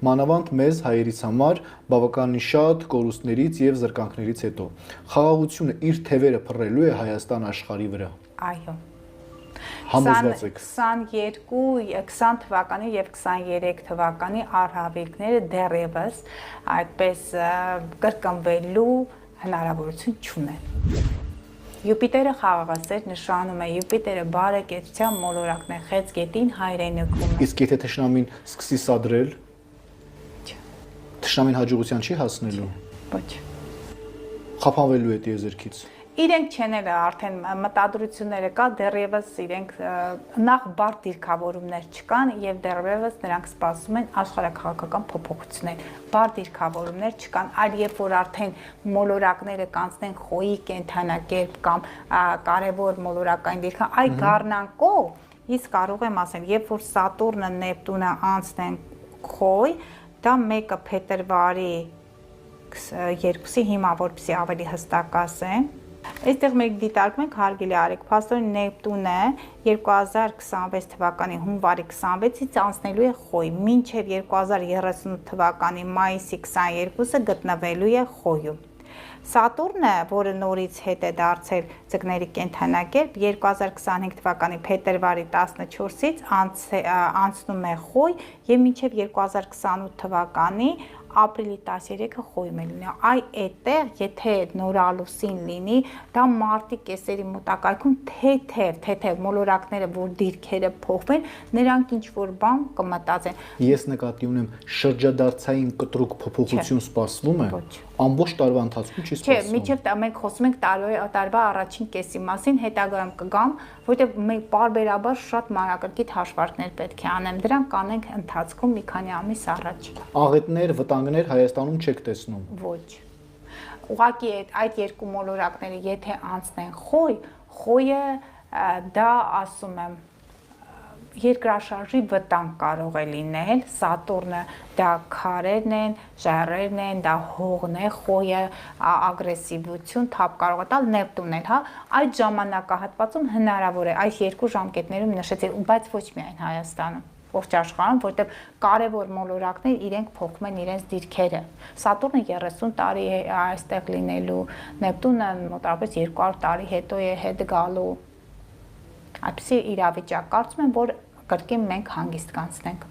Մանավանդ մեզ հայերից համար բավականին շատ կորուստներից եւ զրկանքներից հետո խաղաղությունը իր թևերը փռելու է Հայաստան աշխարհի վրա։ Այո։ Համոզված եք։ 20 թվականի եւ 23 թվականի առհավիրքները դեռևս այդպես կրկնվելու հնարավորություն չունեն։ Յուպիտերը խաղաղասեր նշանում է Յուպիտերը բարեկեցության մոլորակն է խեցգետին հայրենիքում։ Իսկ եթե թշնամին սկսի սադրել, թշնամին հաջողության չի հասնելու։ Ոչ։ Խափանվելու է տիեզերքից։ Իրենք չեն էլ արդեն մտադրությունները կա, դեռևս իրենք նախ բարդ դիրքավորումներ չկան եւ դեռևս նրանք սպասում են աշխարհակաղակական փոփոխություններ։ Բարդ դիրքավորումներ չկան, այլ երբ որ արդեն մոլորակները կանցնեն խոյի կենթանակերպ կամ կարևոր մոլորակային դիրքան, այ գառնանկով, իսկ կարող եմ ասել, երբ որ Սատուրնը, Նեպտունը անցնեն խոյ, դա մեկը փետրվարի 2-ի հիմա որպեսզի ավելի հստակ ասեմ։ Այստեղ մենք դիտարկում ենք հարգելի Արեգ Փաստորեն Նեպտունը 2026 թվականի հունվարի 26-ից անցնելու է խոյ, մինչև 2038 թվականի մայիսի 22-ը գտնվելու է խոյում։ Սատուրնը, որը նորից հետ է դարձել ձկների կենթանակերպ, 2025 թվականի փետրվարի 14-ից անցնում է խոյ եւ մինչև 2028 թվականի ապրիլի 13-ը խոյում է լինի։ Այ այդտեղ, եթե նորալուսին լինի, դա մարտի կեսերի մոտակայքում թեթև մոլորակները, որ դիրքերը փոխվեն, նրանք ինչ որ բան կմտածեն։ Ես նկատի ունեմ շրջադարձային կտրուկ փոփոխություն սպասվում է։ Ամբողջ տարվա ընթացքում չի սպասվում։ Չէ, միջև մենք խոսում ենք տարվա առաջին կեսի մասին, հետագայում կգամ, որտեղ մենք պարբերաբար շատ մանրակրկիտ հաշվարկներ պետք է անեմ։ Դրանք կանենք ընթացքում մի քանի ամիս առաջ։ Աղետներ, վտանգներ Հայաստանում չեք տեսնում։ Ոչ։ Ուղղակի այդ երկու մոլորակները եթե անցնեն խոյը դա ասում եմ երկրաշարժի վտանգ կարող է լինել, Սատուրնը դա քարերն են, ժայռերն են, դա հողն է, խոյը ագրեսիվություն, թափ կարող է տալ, Նեպտունն էլ, հա, այդ ժամանակահատվածում հնարավոր է այս երկու ժամկետներում նշեցի, բայց ոչ միայն Հայաստանում, ողջ աշխարհում, որտեղ կարևոր մոլորակներ իրենք փոխում են իրենց դիրքերը։ Սատուրնը 30 տարի է այստեղ լինելու, Նեպտունը մոտավորապես 200 տարի հետո է հետ գալու։ Այդպիսի իրավիճակ կարծում եմ, որ կրկին մենք հանգիստ կանցնենք։